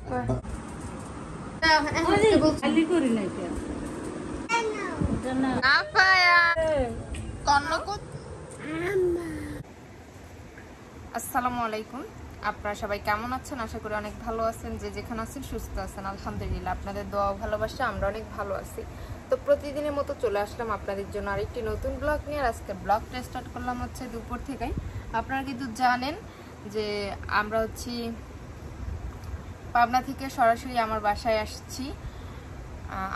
আসসালামু আলাইকুম। আপনারা সবাই কেমন আছেন? আশা করি অনেক ভালো আছেন। যে যেখানে আছেন সুস্থ আছেন, আলহামদুলিল্লাহ। আপনাদের দোয়া ভালোবাসা আমরা অনেক ভালো আছি। তো প্রতিদিনের মতো চলে আসলাম আপনাদের জন্য আরেকটি নতুন ব্লগ নিয়ে। আজকে ব্লগটা স্টার্ট করলাম হচ্ছে দুপুর থেকেই। আপনারা কিন্তু জানেন যে আমরা হচ্ছি পাবনা থেকে সরাসরি আমার বাসায় আসছি।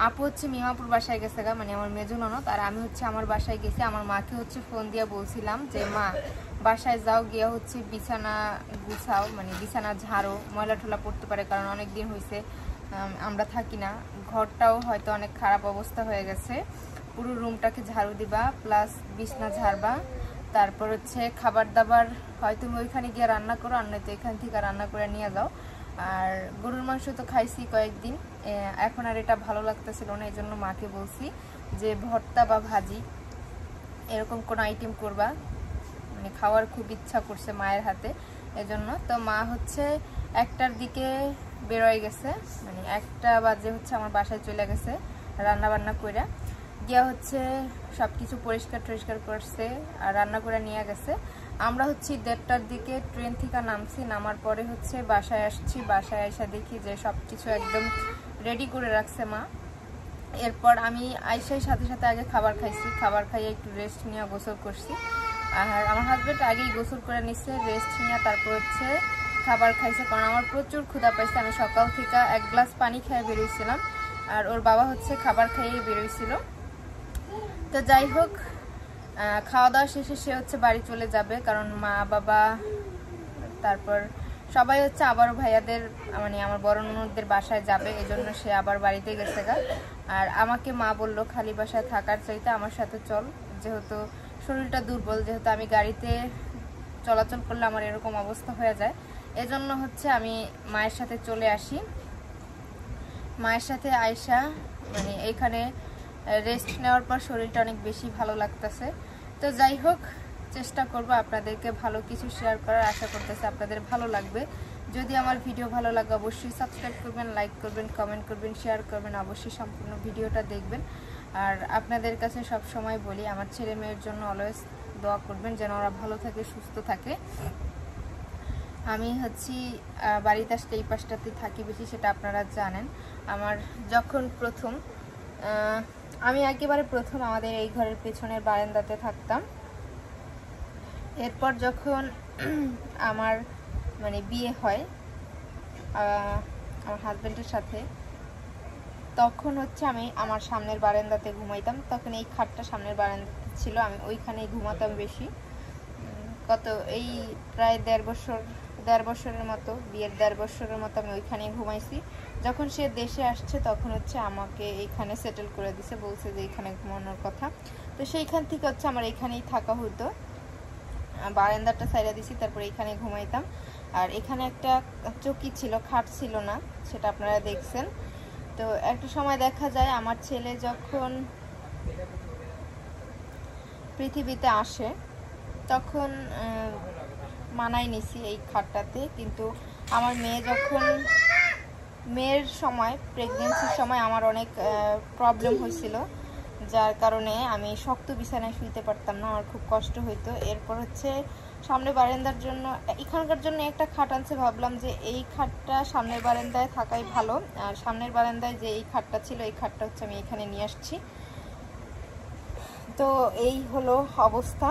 আপু হচ্ছে মিমাপুর বাসায় গেছে গা, মানে আমার মেজো ননদ, আর আমি হচ্ছে আমার বাসায় গেছি। আমার মাকে হচ্ছে ফোন দিয়ে বলছিলাম যে মা বাসায় যাও, গিয়ে হচ্ছে বিছানা গুছাও, মানে বিছানা ঝাড়ো, ময়লা ঠোলা পড়তে পারে, কারণ অনেক দিন হয়েছে আমরা থাকি না। ঘরটাও হয়তো অনেক খারাপ অবস্থা হয়ে গেছে। পুরো রুমটাকে ঝাড়ু দিবা, প্লাস বিছানা ঝাড়বা। তারপর হচ্ছে খাবার দাবার হয় তুমি ওইখানে গিয়ে রান্না করো, আর নয়তো এখান থেকে রান্না করে নিয়ে যাও। আর গরুর মাংস তো খাইছি কয়েকদিন, এখন আর এটা ভালো লাগতেছিল না। এই জন্য মাকে বলছি যে ভর্তা বা ভাজি এরকম কোনো আইটেম করবা, মানে খাওয়ার খুব ইচ্ছা করছে মায়ের হাতে। এজন্য তো মা হচ্ছে 1টার দিকে বেরোয় গেছে, মানে 1টা বাজে হচ্ছে আমার বাসায় চলে গেছে রান্না বান্না করে। গিয়া হচ্ছে সব কিছু পরিষ্কার টরিষ্কার করছে আর রান্না করে নিয়ে গেছে। আমরা হচ্ছে 1:30টার দিকে ট্রেন থেকে নামছি। নামার পরে হচ্ছে বাসায় আসছি। বাসায় এসে দেখি যে সব কিছু একদম রেডি করে রাখছে মা। এরপর আমি আইসার সাথে সাথে আগে খাবার খাইছি। খাবার খাইয়ে একটু রেস্ট নিয়ে গোসল করছি। আর আমার হাজবেন্ড আগেই গোসল করে নিচ্ছে, রেস্ট নিয়ে তারপর হচ্ছে খাবার খাইছে, কারণ আমার প্রচুর ক্ষুধা পাইছে। আমি সকাল থেকে 1 গ্লাস পানি খেয়ে বেরোইছিলাম, আর ওর বাবা হচ্ছে খাবার খাইয়ে বেরোইছিল। তো যাই হোক, খাওয়া দাওয়া শেষে সে হচ্ছে বাড়ি চলে যাবে, কারণ মা বাবা তারপর সবাই হচ্ছে আবার ভাইয়াদের, মানে আমার বড় ননদদের বাসায় যাবে। এজন্য সে আবার বাড়িতে গেছে গা। আর আমাকে মা বললো খালি বাসায় থাকার চাইতে আমার সাথে চল, যেহেতু শরীরটা দুর্বল, যেহেতু আমি গাড়িতে চলাচল করলে আমার এরকম অবস্থা হয়ে যায়। এজন্য হচ্ছে আমি মায়ের সাথে চলে আসি। মায়ের সাথে আয়সা মানে এইখানে রেস্ট নেওয়ার পর শরীরটা অনেক বেশি ভালো লাগতেছে। তো যাই হোক, চেষ্টা করব আপনাদেরকে ভালো কিছু শেয়ার করার, আশা করতেছি আপনাদের ভালো লাগবে। যদি আমার ভিডিও ভালো লাগে অবশ্যই সাবস্ক্রাইব করবেন, লাইক করবেন, কমেন্ট করবেন, শেয়ার করবেন, অবশ্যই সম্পূর্ণ ভিডিওটা দেখবেন। আর আপনাদের কাছে সব সময় বলি আমার ছেলে মেয়ের জন্য অলওয়েজ দোয়া করবেন, যেন ওরা ভালো থাকে, সুস্থ থাকে। আমি হচ্ছি বাড়িতে আসলে এই পাশটাতে থাকি বেশি, সেটা আপনারা জানেন। আমার যখন প্রথম আমি একেবারে প্রথম আমাদের এই ঘরের পেছনের বারান্দাতে থাকতাম। এরপর যখন আমার মানে বিয়ে হয় আমার হাজবেন্ডের সাথে, তখন হচ্ছে আমি আমার সামনের বারান্দাতে ঘুমাইতাম। তখন এই খাটটা সামনের বারান্দাতে ছিল, আমি ওইখানেই ঘুমাতাম বেশি। কত এই প্রায় 1.5 বছরের মতো, বিয়ের 1.5 বছরের মতো আমি ওইখানেই ঘুমাইছি। যখন সে দেশে আসছে তখন হচ্ছে আমাকে এইখানে সেটেল করে দিছে, বলছে যে এইখানে ঘুমানোর কথা। তো সেইখান থেকে হচ্ছে আমার এইখানেই থাকা হতো। বারান্দাটা সাইডা দিছি, তারপর এইখানে ঘুমাইতাম। আর এখানে একটা চৌকি ছিল, খাট ছিল না, সেটা আপনারা দেখছেন। তো একটা সময় দেখা যায় আমার ছেলে যখন পৃথিবীতে আসে তখন মানাই নিছি এই খাটটাতে। কিন্তু আমার মেয়ের সময়, প্রেগনেন্সির সময় আমার অনেক প্রবলেম হয়েছিল, যার কারণে আমি শক্ত বিছানায় শুইতে পারতাম না, আমার খুব কষ্ট হইতো। এরপর হচ্ছে সামনে বারান্দার জন্য এখানকার জন্য একটা খাট আনছে। ভাবলাম যে এই খাটটা সামনের বারান্দায় থাকাই ভালো। আর সামনের বারান্দায় যে এই খাটটা ছিল, এই খাটটা হচ্ছে আমি এখানে নিয়ে আসছি। তো এই হলো অবস্থা।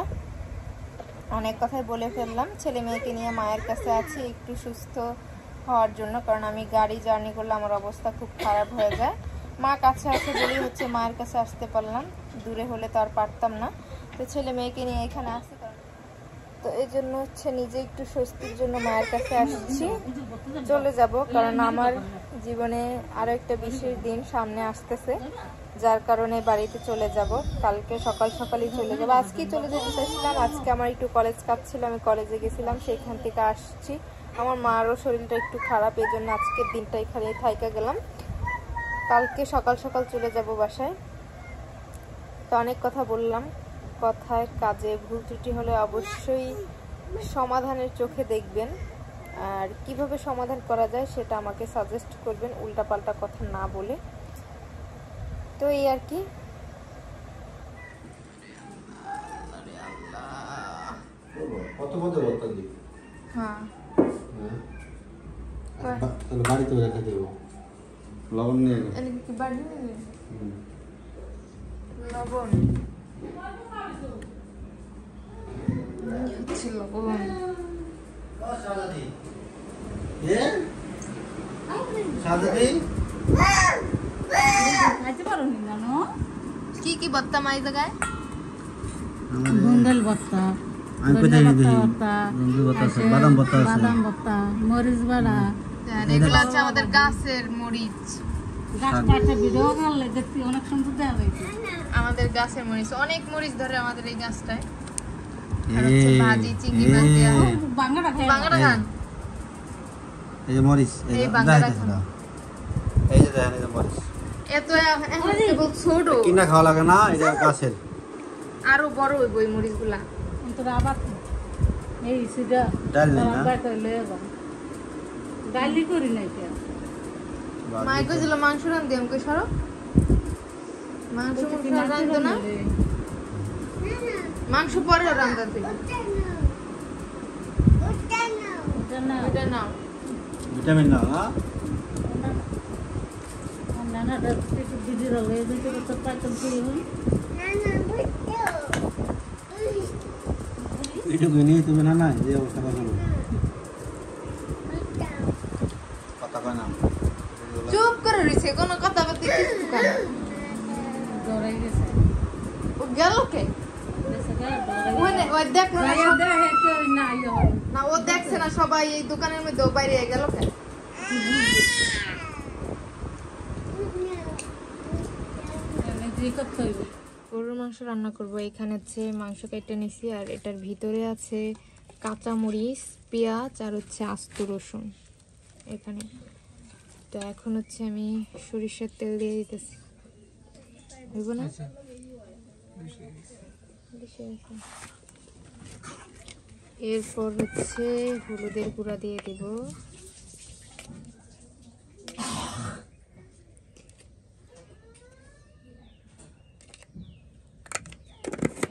অনেক কথাই বলে ফেললাম। ছেলে মেয়েকে নিয়ে মায়ের কাছে আছি একটু সুস্থ হওয়ার জন্য, কারণ আমি গাড়ি জার্নি করলে আমার অবস্থা খুব খারাপ হয়ে যায়। মা কাছে আছে বলেই হচ্ছে মায়ের কাছে আসতে পারলাম, দূরে হলে তো আর পারতাম না। তো ছেলে মেয়েকে নিয়ে এখানে আসি, তো এই জন্য হচ্ছে নিজে একটু স্বস্তির জন্য মায়ের কাছে আসছি। চলে যাব, কারণ আমার জীবনে আরো একটা বিশেষ দিন সামনে আসতেছে, যার কারণে বাড়িতে চলে যাব। কালকে সকাল সকালই চলে যাব, আজকেই চলে যেতে চাইছিলাম। আজকে আমার একটু কলেজ কাজ ছিল, আমি কলেজে গেছিলাম, সেইখান থেকে আসছি। আমার মারও শরীরটা একটু খারাপ, এই জন্য আজকের দিনটাই খালি থাইকা গেলাম। কালকে সকাল সকাল চলে যাব বাসায়। তো অনেক কথা বললাম, কথায় কাজে ভুল ত্রুটি হলে অবশ্যই সমাধানের চোখে দেখবেন। আর কিভাবে সমাধান করা যায় সেটা আমাকে সাজেস্ট করবেন, উল্টাপাল্টা কথা না বলে। তো এই আর কি। কত কত বলতে দিই? হ্যাঁ তাহলে বাড়িতে রেখে দেবো। লবণ নিয়ে গেল। কি বাড়ি লবণ হচ্ছে লবণ। কি কি ভর্তা মা এই জায়গায়? গুন্ডল ভর্তা, বাদাম ভর্তা, বাদাম ভর্তা, মরিচ বাড়া। এগুলো হচ্ছে আমাদের গাছের মরিচ। গাছটা একটা ভিডিও করলে দেখতে অনেক সুন্দর দেখা যাইছে। আমাদের গাছের মরিচ, অনেক মরিচ ধরে আমাদের এই গাছটায়। আর হচ্ছে ভাজি, চিংড়ি মাছ দিয়া বাংলাটা বাংলাটা খান। এই যে মরিচ, এই বাংলাটা খান। এই যে দেখেন, এই যে মরিচ এত এখন ছোট, কিনা খাওয়া লাগে না, এটা গাছের। আরো বড় হইব এই মরিচগুলা। তোরা আবার এই সিধা ডাল নেই না? ডালি করি নাই কে মাই কইছিল মাংস রান্ধি, আমি কই সরো মাংস রান্ধতো না, মাংস পরে রান্ধাতে। এটা নাও ভিটামিন না না নানাটা একটু দিদি রলে দিতে তো পাইতাম কি হই এটা গনি তুমি না না এই অবস্থা করো। কথা কয় না, চুপ করে রইছে, কোনো কথা বলতে কিছু কেন? দৌড়াই গেছে ও গেল কে? ওই দেখ না, ও দেখছে না সবাই এই দোকানের মধ্যে, ও বাইরে গেল কে? গরুর মাংস রান্না করব। এখানে হচ্ছে মাংস কেটে নিছি, আর এটার ভিতরে আছে কাঁচা মরিচ, পেঁয়াজ আর হচ্ছে আস্ত রসুন এখানে। তো এখন হচ্ছে আমি সরিষার তেল দিয়ে দিতেছি, হইব না? এরপর হচ্ছে হলুদের গুঁড়া দিয়ে দেব,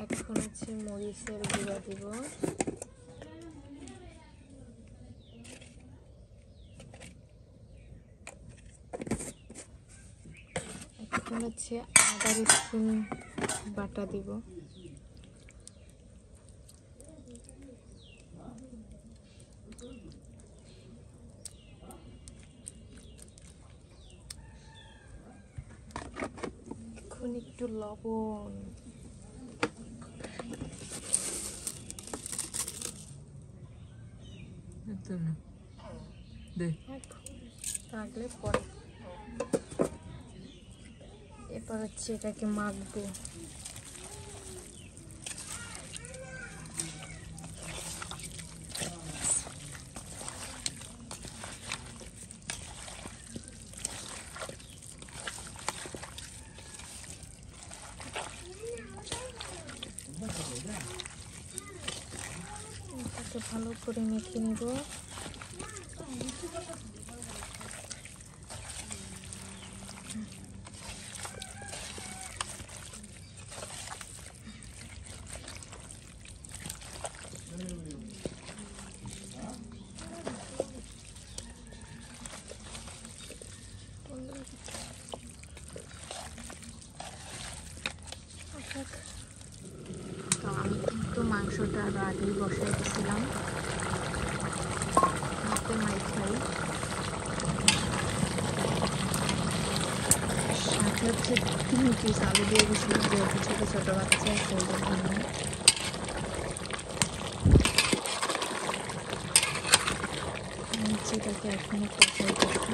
এখন হচ্ছে মরিচের গুঁড়া দিব, এখন হচ্ছে আদা রসুন বাটা দিব, এখন একটু লবণ, থাকলে পরে। এরপর হচ্ছে এটাকে মাখবো। এটাকে ভালো করে মেখে নিব। তো আমি কিন্তু মাংসটা আরো আগেই বসাই দিয়েছিলাম, হাতে মাইখাই। সাথে হচ্ছে 3 পিস আলু দিয়ে দিয়েছিলাম, যেহেতু ছোটো ছোটো বাচ্চা সেই জন্য। এটাকে এখনো কষাই করছি।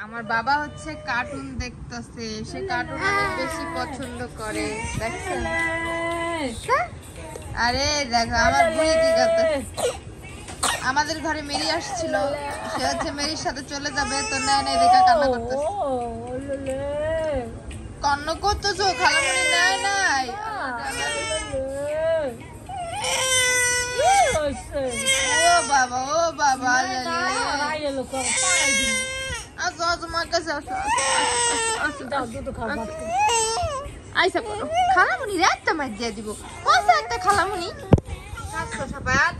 আমার বাবা হচ্ছে কার্টুন দেখতেছে, সে কার্টুন অনেক বেশি পছন্দ করে, দেখছেন? আরে দেখো আমার বুড়ি কি করতেছে, আমাদের ঘরে মেরি আসছিল, সে হচ্ছে মেরির সাথে চলে যাবে, তো নেয় নেই দেখা কান্না করতেছে। কান্না করতেছো খালামণি? নেয় নাই। ও বাবা ও বাবা, আসো আসো মার কাছে আসো, আইসা করো খালামণি রে, একটা মার দিয়ে দিব। কত একটা খালামণি খাচ্ছো সাপায়াত?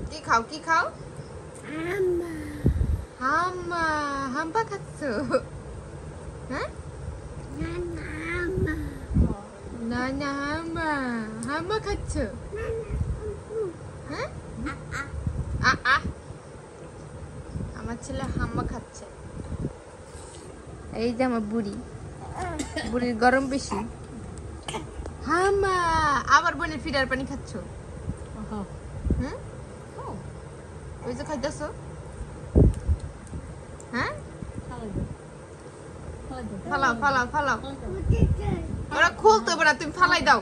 কি খাও কি খাও? হাম্মা হাম্পা খাচ্ছো? হ্যাঁ না না হাম্মা হাম্মা খাচ্ছো? হ্যাঁ আমার ছেলে হাম্মা খাচ্ছে। এই যে আমার বুড়ি, বুড়ির গরম বেশি। হাম্মা আবার বোনের ফিডার পানি খাচ্ছো? হুম ওই যে খাইতেছো? হ্যাঁ ফালাও ফালাও ফালাও, ওরা খুলতে হবে না, তুমি ফালাই দাও।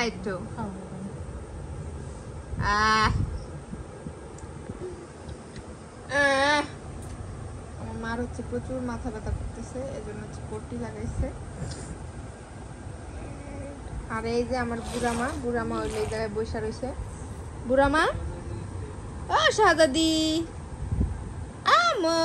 এই তো আমার মার হচ্ছে প্রচুর মাথা ব্যথা করতেছে, এজন্য হচ্ছে পট্টি লাগাইছে। আর এই যে আমার বুড়ামা, বুড়ামা ওই জায়গায় বসে রয়েছে। বুড়ামা ও শাহজাদি আমো